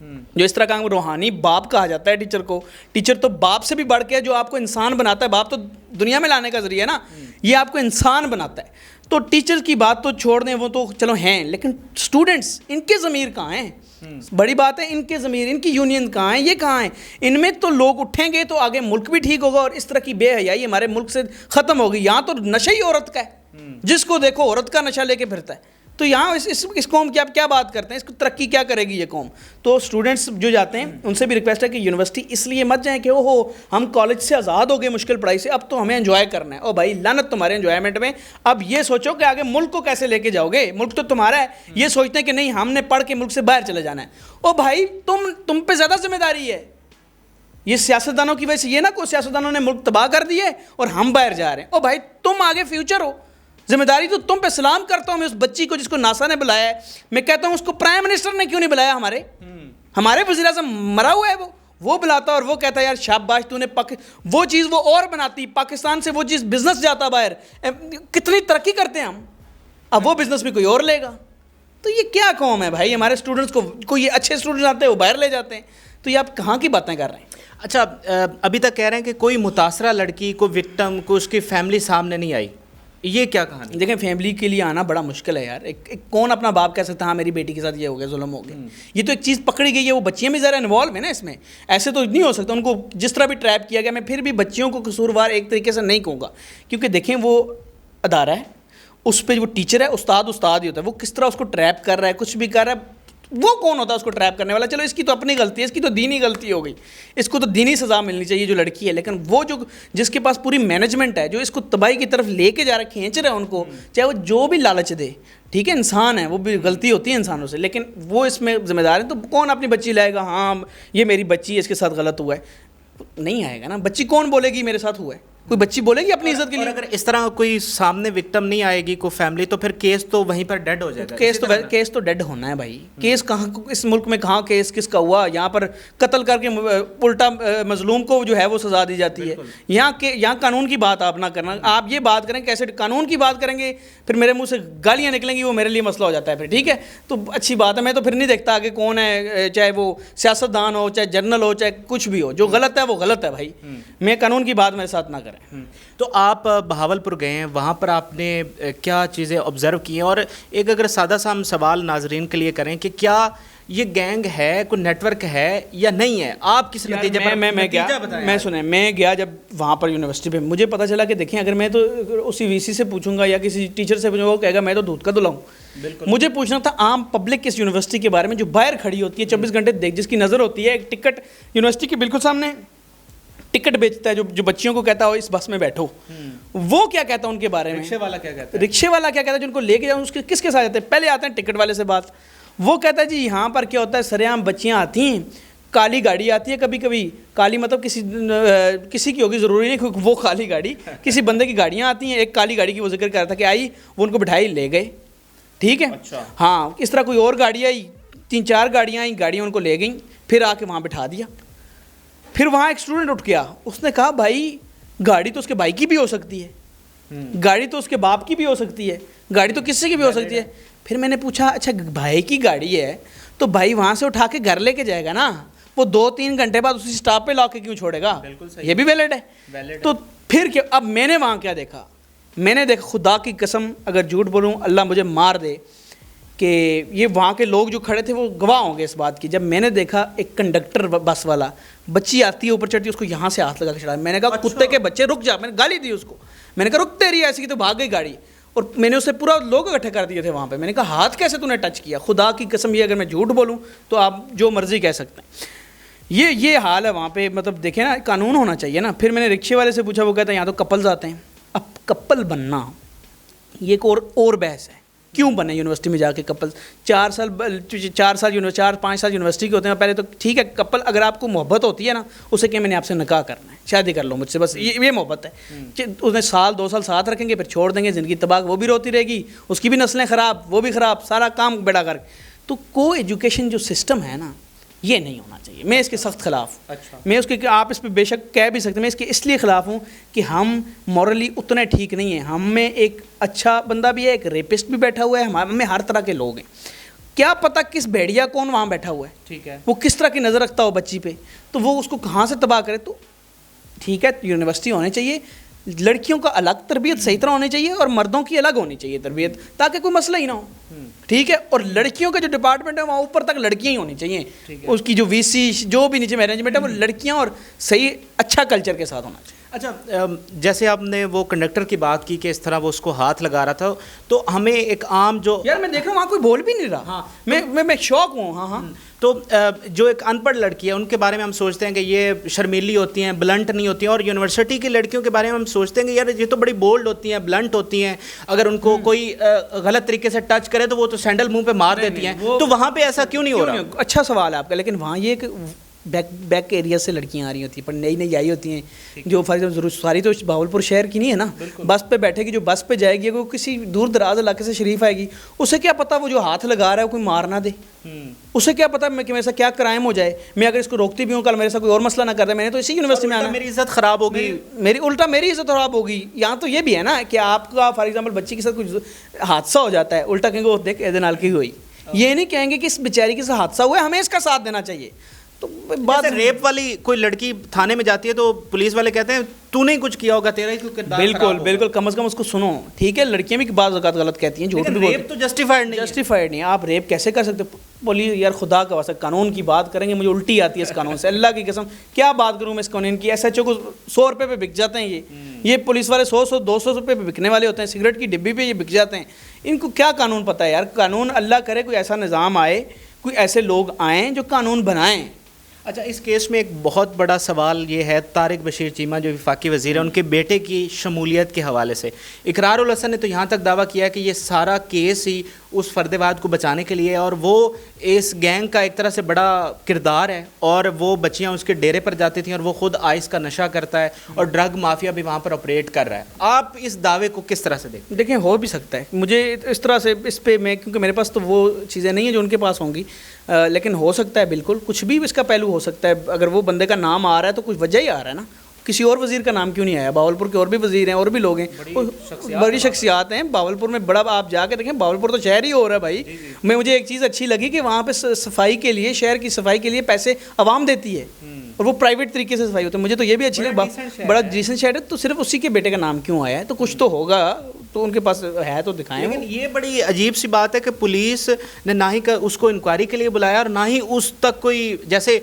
جو اس طرح کا روحانی باپ کہا جاتا ہے ٹیچر کو. ٹیچر تو باپ سے بھی بڑھ کے جو آپ کو انسان بناتا ہے. باپ تو دنیا میں لانے کا ذریعہ ہے نا, یہ آپ کو انسان بناتا ہے. تو ٹیچر کی بات تو چھوڑ دیں, وہ تو چلو ہیں, لیکن اسٹوڈنٹس, ان کے ضمیر کہاں ہیں؟ بڑی بات ہے, ان کے ضمیر, ان کی یونین کہاں ہیں, یہ کہاں ہیں؟ ان میں تو لوگ اٹھیں گے تو آگے ملک بھی ٹھیک ہوگا, اور اس طرح کی بے حیائی ہمارے ملک سے ختم ہوگی. یہاں تو نشہ ہی عورت کا ہے, جس کو دیکھو عورت کا نشہ لے کے پھرتا ہے. تو یہاں اس قوم کی آپ کیا بات کرتے ہیں؟ اس کو ترقی کیا کرے گی یہ قوم؟ تو اسٹوڈنٹس جو جاتے ہیں ان سے بھی ریکویسٹ ہے کہ یونیورسٹی اس لیے مت جائیں کہ اوہو ہم کالج سے آزاد ہو گئے مشکل پڑھائی سے, اب تو ہمیں انجوائے کرنا ہے. او بھائی لعنت تمہارے انجوائمنٹ میں. اب یہ سوچو کہ آگے ملک کو کیسے لے کے جاؤ گے. ملک تو تمہارا ہے. یہ سوچتے ہیں کہ نہیں ہم نے پڑھ کے ملک سے باہر چلے جانا ہے. او بھائی تم پہ زیادہ ذمہ داری ہے. یہ سیاستدانوں کی وجہ سے یہ نہ کوئی سیاستدانوں نے ملک تباہ کر دیے اور ہم باہر جا رہے ہیں. او بھائی تم آگے فیوچر ہو, ذمہ داری تو تم پہ. سلام کرتا ہوں میں اس بچی کو جس کو ناسا نے بلایا ہے. میں کہتا ہوں اس کو پرائم منسٹر نے کیوں نہیں بلایا؟ ہمارے وزیر اعظم مرا ہوا ہے, وہ بلاتا اور وہ کہتا ہے یار شاباش تو نے وہ چیز وہ اور بناتی. پاکستان سے وہ چیز بزنس جاتا باہر. کتنی ترقی کرتے ہیں ہم, اب وہ بزنس بھی کوئی اور لے گا. تو یہ کیا قوم ہے بھائی؟ ہمارے اسٹوڈنٹس کو کوئی اچھے اسٹوڈنٹ آتے ہیں وہ باہر لے جاتے ہیں. تو یہ آپ کہاں کی باتیں کر رہے ہیں؟ اچھا, ابھی تک کہہ رہے ہیں کہ کوئی متاثرہ لڑکی, کوئی وکٹم, کوئی اس کی فیملی سامنے نہیں آئی. یہ کیا کہانی؟ دیکھیں فیملی کے لیے آنا بڑا مشکل ہے یار. کون اپنا باپ کہہ سکتا ہے ہاں میری بیٹی کے ساتھ یہ ہو گیا, ظلم ہو گیا. یہ تو ایک چیز پکڑی گئی ہے, وہ بچیاں بھی ذرا انوالو ہیں نا اس میں. ایسے تو نہیں ہو سکتا, ان کو جس طرح بھی ٹریپ کیا گیا. میں پھر بھی بچیوں کو قصوروار ایک طریقے سے نہیں کہوں گا, کیونکہ دیکھیں وہ ادارہ ہے, اس پہ وہ ٹیچر ہے, استاد ہی ہوتا ہے. وہ کس طرح اس کو ٹریپ کر رہا ہے, کچھ بھی کر رہا ہے, وہ کون ہوتا ہے اس کو ٹریپ کرنے والا؟ چلو اس کی تو اپنی غلطی ہے, اس کی تو دینی غلطی ہو گئی, اس کو تو دینی سزا ملنی چاہیے جو لڑکی ہے. لیکن وہ جس کے پاس پوری مینجمنٹ ہے, جو اس کو تباہی کی طرف لے کے جا رہا ہے, کھینچ رہا ہے ان کو, چاہے وہ جو بھی لالچ دے, ٹھیک ہے انسان ہے, وہ بھی غلطی ہوتی ہے انسانوں سے, لیکن وہ اس میں ذمہ دار ہے. تو کون اپنی بچی لائے گا ہاں یہ میری بچی ہے اس کے ساتھ غلط ہوا ہے؟ نہیں آئے گا نا. بچی کون بولے گی میرے ساتھ ہوا ہے؟ کوئی بچی بولے گی اپنی عزت کے لیے؟ اگر اس طرح کوئی سامنے وکٹم نہیں آئے گی کوئی فیملی, تو پھر کیس تو وہیں پر ڈیڈ ہو جائے گا. کیس تو ڈیڈ ہونا ہے بھائی. کیس کہاں, اس ملک میں کہاں کیس کس کا ہوا؟ یہاں پر قتل کر کے الٹا مظلوم کو جو ہے وہ سزا دی جاتی ہے. یہاں قانون کی بات آپ نہ کرنا. آپ یہ بات کریں کیسے قانون کی بات کریں گے, پھر میرے منہ سے گالیاں نکلیں گی, وہ میرے لیے مسئلہ ہو جاتا ہے پھر. ٹھیک ہے, تو اچھی بات ہے. میں تو پھر نہیں دیکھتا آگے کون ہے, چاہے وہ سیاستدان ہو, چاہے جنرل ہو, چاہے کچھ بھی ہو. جو غلط ہے وہ غلط ہے بھائی. میں قانون کی بات میرے ساتھ نہ کریں. تو آپ بہاولپور گئے ہیں, وہاں پر آپ نے کیا چیزیں آبزرو کی ہیں؟ اور ایک اگر سادہ سا ہم سوال ناظرین کے لیے کریں کہ کیا یہ گینگ ہے, کوئی نیٹ ورک ہے یا نہیں ہے, آپ کس نتیجے پر نتیجہ بتائیں. میں گیا جب وہاں پر یونیورسٹی پہ, مجھے پتہ چلا کہ دیکھیں اگر میں تو اسی وی سی سے پوچھوں گا یا کسی ٹیچر سے پوچھوں گا, وہ کہے گا میں تو دودھ کا دھلا ہوں. مجھے پوچھنا تھا عام پبلک اس یونیورسٹی کے بارے میں جو باہر کھڑی ہوتی ہے 24 گھنٹے دیکھ, جس کی نظر ہوتی ہے ایک ٹکٹ یونیورسٹی کے بالکل سامنے ٹکٹ بیچتا ہے, جو بچیوں کو کہتا ہو اس بس میں بیٹھو, وہ کیا کہتا ہے ان کے بارے میں؟ رکشے والا کیا کہتا ہے؟ رکشے والا کیا کہتا ہے جو ان کو لے کے جاؤں, کس کے ساتھ جاتے ہیں؟ پہلے آتے ہیں ٹکٹ والے سے بات. وہ کہتا ہے جی یہاں پر کیا ہوتا ہے, سرعام بچیاں آتی ہیں, کالی گاڑی آتی ہے کبھی کبھی, کالی مطلب کسی کی ہوگی, ضروری نہیں کیونکہ وہ کالی گاڑی, کسی بندے کی گاڑیاں آتی ہیں. ایک کالی گاڑی کی وہ ذکر کر رہا تھا کہ آئی, وہ ان کو بٹھائی لے گئے. ٹھیک ہے, ہاں اس طرح کوئی اور گاڑی آئی, 3-4 گاڑیاں آئیں, گاڑیاں ان کو لے گئیں, پھر آ کے وہاں بٹھا دیا. پھر وہاں ایک اسٹوڈنٹ اٹھ گیا, اس نے کہا بھائی گاڑی تو اس کے بھائی کی بھی ہو سکتی ہے, گاڑی تو اس کے باپ کی بھی ہو سکتی ہے, گاڑی تو کسی کی بھی ہو سکتی ہے. پھر میں نے پوچھا اچھا بھائی کی گاڑی ہے تو بھائی وہاں سے اٹھا کے گھر لے کے جائے گا نا, وہ 2-3 گھنٹے بعد اسی اسٹاپ پہ لا کے کیوں چھوڑے گا؟ یہ بھی ویلڈ ہے. تو پھر کیا, اب میں نے وہاں کیا دیکھا, میں نے دیکھا خدا کی قسم اگر جھوٹ بولوں اللہ مجھے مار دے کہ یہ وہاں کے لوگ جو کھڑے تھے وہ گواہ ہوں گے اس بات کی. جب میں نے دیکھا ایک کنڈکٹر بس والا, بچی آتی ہے اوپر چڑھتی ہے, اس کو یہاں سے ہاتھ لگا کے چڑھا. میں نے کہا کتے کے بچے رک جا, میں نے گالی دی اس کو, میں نے کہا رک تیری ایسی کی تو بھاگ گئی گاڑی. اور میں نے اسے پورا لوگ اکٹھے کر دیے تھے وہاں پہ. میں نے کہا ہاتھ کیسے تو نے ٹچ کیا؟ خدا کی قسم یہ اگر میں جھوٹ بولوں تو آپ جو مرضی کہہ سکتے ہیں. یہ حال ہے وہاں پہ. مطلب دیکھیں نا, قانون ہونا چاہیے نا. پھر میں نے رکشے والے سے پوچھا, وہ کہتا ہے یہاں تو کپلز آتے ہیں. اب کپل بننا یہ ایک اور بحث ہے, کیوں بنے یونیورسٹی میں جا کے کپل؟ 4 سال 4-5 سال یونیورسٹی کے ہوتے ہیں. پہلے تو ٹھیک ہے کپل, اگر آپ کو محبت ہوتی ہے نا, اسے کہ میں نے آپ سے نکاح کرنا ہے, شادی کر لو مجھ سے, بس یہ محبت ہے. اس نے 1-2 سال ساتھ رکھیں گے, پھر چھوڑ دیں گے, زندگی تباہ, وہ بھی روتی رہے گی, اس کی بھی نسلیں خراب, وہ بھی خراب, سارا کام بیڑا کر. تو کو ایجوکیشن جو سسٹم ہے نا, یہ نہیں ہونا چاہیے. میں اس کے سخت خلاف. میں اس کے, آپ اس پہ بے شک کہہ بھی سکتے ہیں, میں اس لیے خلاف ہوں کہ ہم مورلی اتنے ٹھیک نہیں ہیں. ہم میں ایک اچھا بندہ بھی ہے, ایک ریپسٹ بھی بیٹھا ہوا ہے, ہم میں ہر طرح کے لوگ ہیں. کیا پتہ کس بھیڑیا کون وہاں بیٹھا ہوا ہے, ٹھیک ہے, وہ کس طرح کی نظر رکھتا ہو بچی پہ, تو وہ اس کو کہاں سے تباہ کرے. تو ٹھیک ہے, یونیورسٹی ہونے چاہیے, لڑکیوں کا الگ تربیت صحیح طرح ہونی چاہیے اور مردوں کی الگ ہونی چاہیے تربیت, تاکہ کوئی مسئلہ ہی نہ ہو. ٹھیک ہے, اور لڑکیوں کا جو ڈپارٹمنٹ ہے وہاں اوپر تک لڑکیاں ہی ہونی چاہیے, اس کی جو وی سی جو بھی نیچے مینجمنٹ ہے وہ لڑکیاں اور صحیح اچھا کلچر کے ساتھ ہونا چاہیے. اچھا, جیسے آپ نے وہ کنڈکٹر کی بات کی کہ اس طرح وہ اس کو ہاتھ لگا رہا تھا, تو ہمیں ایک عام جو یار میں دیکھ رہا ہوں وہاں کوئی بول بھی نہیں رہا, میں شوق ہوں. ہاں, تو جو ایک ان پڑھ لڑکی ہے ان کے بارے میں ہم سوچتے ہیں کہ یہ شرمیلی ہوتی ہیں, بلنٹ نہیں ہوتی ہیں, اور یونیورسٹی کی لڑکیوں کے بارے میں ہم سوچتے ہیں کہ یار یہ تو بڑی بولڈ ہوتی ہیں, بلنٹ ہوتی ہیں, اگر ان کو کوئی غلط طریقے سے ٹچ کرے تو وہ تو سینڈل منہ پہ مار دیتی ہیں, تو وہاں پہ ایسا کیوں نہیں ہو رہا؟ اچھا سوال ہے آپ کا, لیکن وہاں یہ کہ بیک ایریا سے لڑکیاں آ رہی ہوتی ہیں, پر نئی نئی آئی ہوتی ہیں, جو فار ایگزامپل ضرور ساری تو بہاولپور شہر کی نہیں ہے نا, بس پہ بیٹھے گی, جو بس پہ جائے گی, وہ کسی دور دراز علاقے سے شریف آئے گی, اسے کیا پتہ وہ جو ہاتھ لگا رہا ہے کوئی مار نہ دے, اسے کیا پتہ کہ میرے ساتھ کیا کرائم ہو جائے, میں اگر اس کو روکتی بھی ہوں کل میرے ساتھ کوئی اور مسئلہ نہ کر دے, میں نے تو اسی یونیورسٹی میں آنا, میری عزت خراب ہوگی, میری عزت خراب ہوگی. یہاں تو یہ بھی ہے نا کہ آپ کا فار ایگزامپل بچی کے ساتھ کچھ حادثہ ہو جاتا ہے, الٹا کہیں گے وہ دیکھ ایدے نال کی ہوئی, یہ نہیں کہیں گے کہ اس بیچاری کے ساتھ حادثہ ہوا ہے, ہمیں اس کا ساتھ دینا چاہیے. تو بات ریپ والی کوئی لڑکی تھانے میں جاتی ہے تو پولیس والے کہتے ہیں تو نہیں کچھ کیا ہوگا, تیرا ہی کیوں کردار خراب ہوگا. بالکل, کم از کم اس کو سنو. ٹھیک ہے, لڑکیاں بھی بعض اوقات غلط کہتی ہیں, جھوٹ بھی بولتی ہیں, ریپ تو جسٹیفائڈ نہیں ہے. آپ ریپ کیسے کر سکتے بولیے یار, خدا کا واسطہ قانون کی بات کریں گے, مجھے الٹی آتی ہے اس قانون سے, اللہ کی قسم کیا بات کروں میں اس قانون کی. ایس ایچ او کو 100 روپے پہ بک جاتے ہیں, یہ پولیس والے 100-200 روپے پہ بکنے والے ہوتے ہیں, سگریٹ کی ڈبی پہ یہ بک جاتے ہیں. ان کو کیا قانون پتہ ہے یار. قانون اللہ کرے کوئی ایسا نظام آئے, کوئی ایسے لوگ آئیں جو قانون بنائیں. اچھا, اس کیس میں ایک بہت بڑا سوال یہ ہے, طارق بشیر چیمہ جو وفاقی وزیر ہیں, ان کے بیٹے کی شمولیت کے حوالے سے اقرار الحسن نے تو یہاں تک دعویٰ کیا ہے کہ یہ سارا کیس ہی اس فرد واحد کو بچانے کے لیے, اور وہ اس گینگ کا ایک طرح سے بڑا کردار ہے, اور وہ بچیاں اس کے ڈیرے پر جاتی تھیں, اور وہ خود آئس کا نشہ کرتا ہے, اور ڈرگ مافیا بھی وہاں پر آپریٹ کر رہا ہے. آپ اس دعوے کو کس طرح سے دیکھیں؟ ہو بھی سکتا ہے, مجھے اس طرح سے اس پہ میں, کیونکہ میرے پاس تو وہ چیزیں نہیں ہیں جو ان کے پاس ہوں گی, لیکن ہو سکتا ہے بالکل کچھ بھی اس کا پہلو ہو سکتا ہے. اگر وہ بندے کا نام آ رہا ہے تو کچھ وجہ ہی آ رہا ہے نا, کسی اور وزیر کا نام کیوں نہیں آیا؟ بہاولپور کے اور بھی وزیر ہیں, اور بھی لوگ ہیں, بڑی شخصیات ہیں بہاولپور میں. بڑا آپ جا کے دیکھیں, بہاولپور تو شہر ہی ہو رہا ہے بھائی. مجھے ایک چیز اچھی لگی کہ وہاں پہ صفائی کے لیے, شہر کی صفائی کے لیے پیسے عوام دیتی ہے, اور وہ پرائیویٹ طریقے سے صفائی ہوتی ہے. مجھے تو یہ بھی اچھی لگی, بڑا ڈیسنٹ شہر ہے. تو صرف اسی کے بیٹے کا نام کیوں آیا ہے؟ تو کچھ تو ہوگا, تو ان کے پاس ہے تو دکھائیں. لیکن یہ بڑی عجیب سی بات ہے کہ پولیس نے نہ ہی اس کو انکوائری کے لیے بلایا, اور نہ ہی اس تک کوئی, جیسے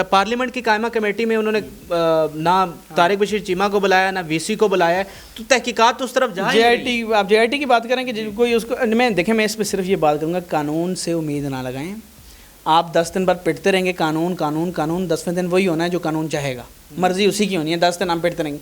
پارلیمنٹ کی قائمہ کمیٹی میں انہوں نے نہ طارق بشیر چیمہ کو بلایا, نہ وی سی کو بلایا, تو تحقیقات تو اس طرف جا رہی ہے. آپ جے آئی ٹی کی بات کریں کہ کوئی اس کو, میں دیکھیں میں اس پہ صرف یہ بات کروں گا, قانون سے امید نہ لگائیں. آپ 10 دن بعد پٹتے رہیں گے قانون 10ویں دن وہی ہونا ہے جو قانون چاہے گا, مرضی اسی کی ہونی ہے. 10 دن ہم پٹتے رہیں گے,